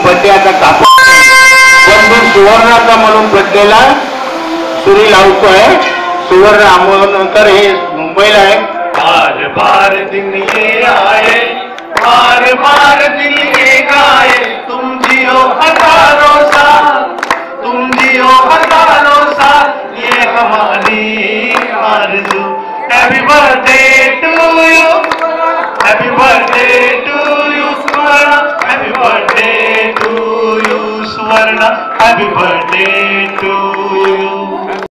बड्डेचा कापूस पण मी सुवर्णाचा म्हणून बड्डेला सुरी लावतोय. सुवर्ण आमोणकर हे मुंबईला आहे. बार बार दिन ये आए, बार बार दिन ये गाए, तुम जियो हजारों साल, तुम जियो हजारों साल, ये हमारी आरज़ू. Happy birthday to you, happy birthday to you Swarn, happy birthday to you Swarn, happy birthday to